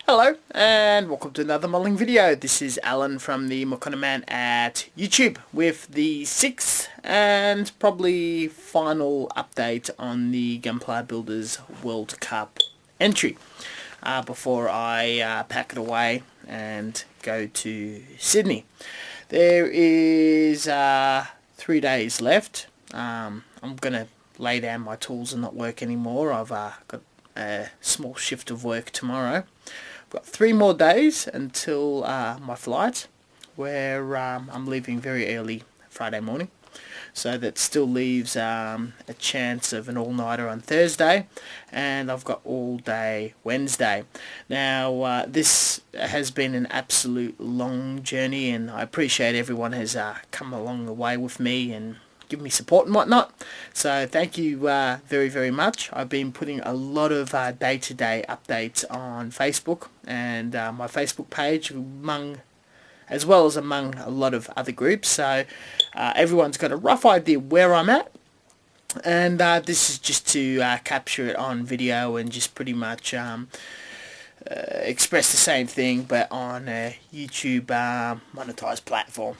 Hello and welcome to another modelling video. This is Alan from the Makona Man at YouTube with the 6th and probably final update on the Gunpla Builders World Cup entry before I pack it away and go to Sydney. There is 3 days left. I'm going to lay down my tools and not work anymore. I've got a small shift of work tomorrow. I've got 3 more days until my flight, where I'm leaving very early Friday morning. So that still leaves a chance of an all-nighter on Thursday, and I've got all day Wednesday. Now this has been an absolute long journey, and I appreciate everyone has come along the way with me and give me support and whatnot. So thank you very, very much. I've been putting a lot of day-to-day updates on Facebook and my Facebook page, as well as among a lot of other groups. So everyone's got a rough idea where I'm at. And this is just to capture it on video and just pretty much express the same thing, but on a YouTube monetized platform.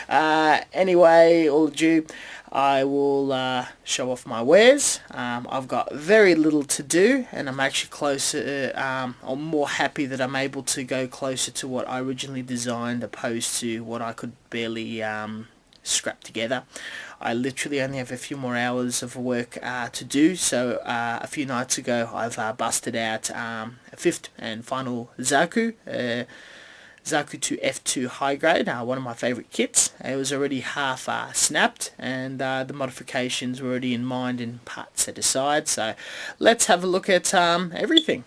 Anyway, all due, I will show off my wares. I've got very little to do, and I'm actually closer, I'm more happy that I'm able to go closer to what I originally designed opposed to what I could barely scrap together. I literally only have a few more hours of work to do, so a few nights ago I've busted out a 5th and final Zaku. Zaku to F2 high grade, one of my favourite kits. It was already half snapped, and the modifications were already in mind and parts set aside. So let's have a look at everything.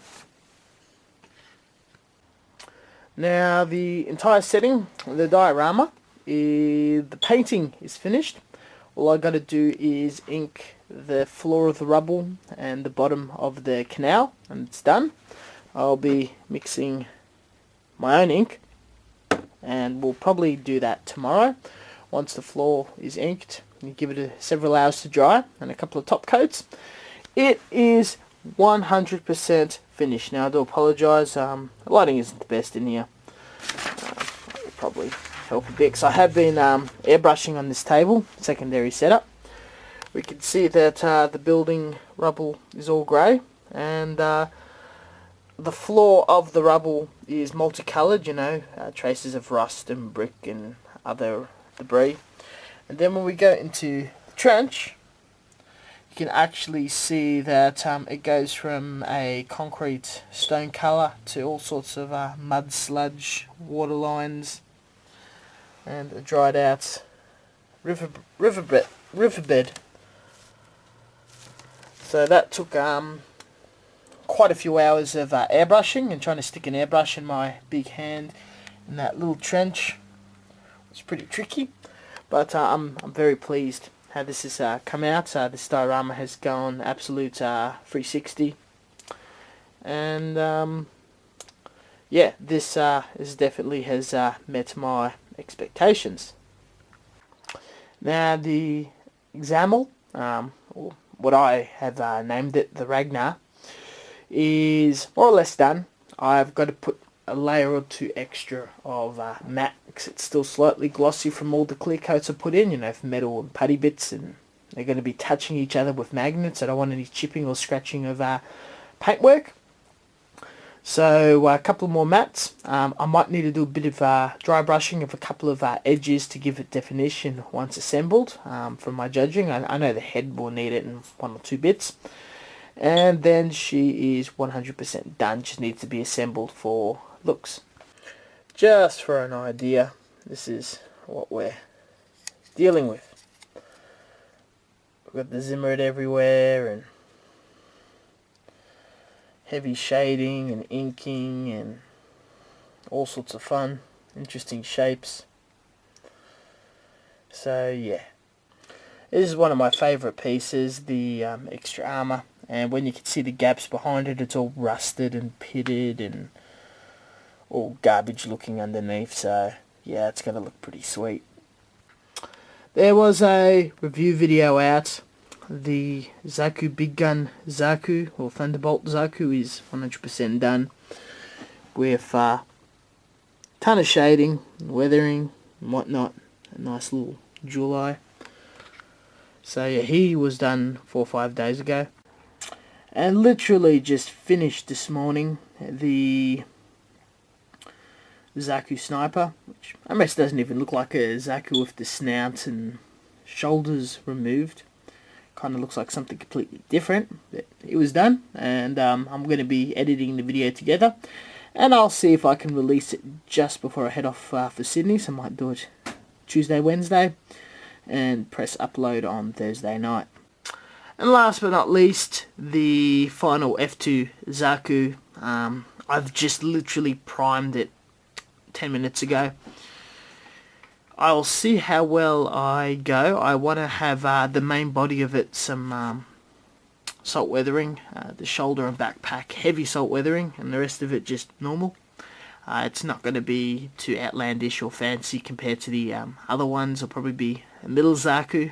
Now the entire setting, the diorama, the painting is finished. All I got to do is ink the floor of the rubble and the bottom of the canal, and it's done. I'll be mixing my own ink, and we'll probably do that tomorrow once the floor is inked. You give it several hours to dry and a couple of top coats. It is 100% finished. Now I do apologise, the lighting isn't the best in here. That will probably help a bit, because I have been airbrushing on this table, secondary setup. We can see that the building rubble is all grey, and the floor of the rubble is multicoloured, you know, traces of rust and brick and other debris. And then when we go into the trench, you can actually see that it goes from a concrete stone colour to all sorts of mud, sludge, water lines, and a dried out riverbed. So that took quite a few hours of airbrushing and trying to stick an airbrush in my big hand in that little trench. It's pretty tricky, but I'm very pleased how this has come out. This diorama has gone absolute 360, and yeah, this definitely has met my expectations. Now the example, or what I have named it, the Ragnar, is more or less done. I've got to put a layer or 2 extra of matte, because it's still slightly glossy from all the clear coats I put in, you know, for metal and putty bits, and they're going to be touching each other with magnets. I don't want any chipping or scratching of paintwork. So a couple more mattes. I might need to do a bit of dry brushing of a couple of edges to give it definition once assembled, from my judging. I know the head will need it in 1 or 2 bits. And then she is 100% done, just needs to be assembled for looks. Just for an idea, this is what we're dealing with. We've got the Zimmered everywhere, and heavy shading and inking and all sorts of fun, interesting shapes. So yeah, this is one of my favourite pieces, the extra armour. And when you can see the gaps behind it, it's all rusted and pitted and all garbage looking underneath. So yeah, it's going to look pretty sweet. There was a review video out the Zaku Big Gun Zaku, or Thunderbolt Zaku, is 100% done with ton of shading, weathering and whatnot. A nice little jewel eye. So yeah, he was done 4 or 5 days ago. And literally just finished this morning the Zaku Sniper, which almost doesn't even look like a Zaku with the snout and shoulders removed. Kind of looks like something completely different. But it was done, and I'm going to be editing the video together, and I'll see if I can release it just before I head off for Sydney. So I might do it Tuesday, Wednesday, and press upload on Thursday night. And last but not least, the final F2 Zaku. I've just literally primed it 10 minutes ago. I'll see how well I go. I want to have the main body of it some salt weathering, the shoulder and backpack heavy salt weathering, and the rest of it just normal. It's not going to be too outlandish or fancy compared to the other ones. It'll probably be a middle Zaku.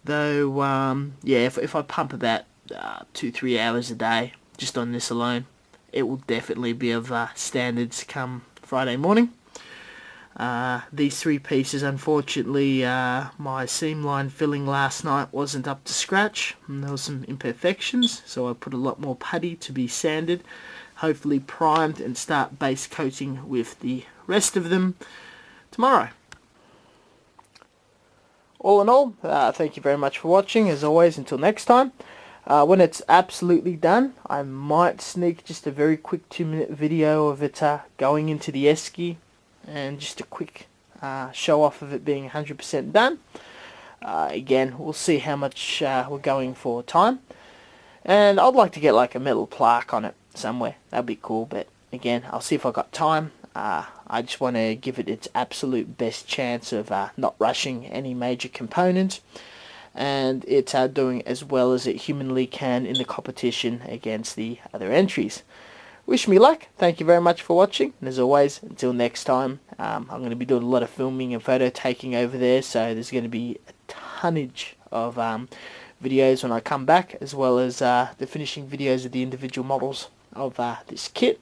Though, yeah, if I pump about 2-3 hours a day just on this alone, it will definitely be of standards come Friday morning. These 3 pieces, unfortunately, my seam line filling last night wasn't up to scratch, and there were some imperfections, so I put a lot more putty to be sanded, hopefully primed, and start base coating with the rest of them tomorrow. All in all, thank you very much for watching. As always, until next time. When it's absolutely done, I might sneak just a very quick 2-minute video of it going into the esky, and just a quick show off of it being 100% done. Again, we'll see how much we're going for time, and I'd like to get like a metal plaque on it somewhere. That'd be cool, but again, I'll see if I got time. I just want to give it its absolute best chance of not rushing any major component, and it's doing as well as it humanly can in the competition against the other entries. Wish me luck. Thank you very much for watching, and as always, until next time, I'm going to be doing a lot of filming and photo taking over there, so there's going to be a tonnage of videos when I come back, as well as the finishing videos of the individual models of this kit.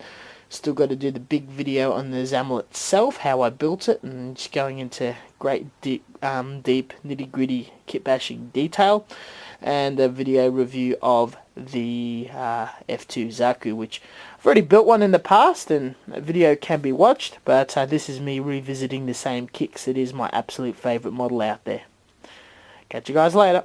Still got to do the big video on the Zamel itself, how I built it, and just going into great deep nitty-gritty kit bashing detail, and a video review of the F2 Zaku, which I've already built one in the past, and that video can be watched, but this is me revisiting the same kit 'cause it is my absolute favourite model out there. Catch you guys later.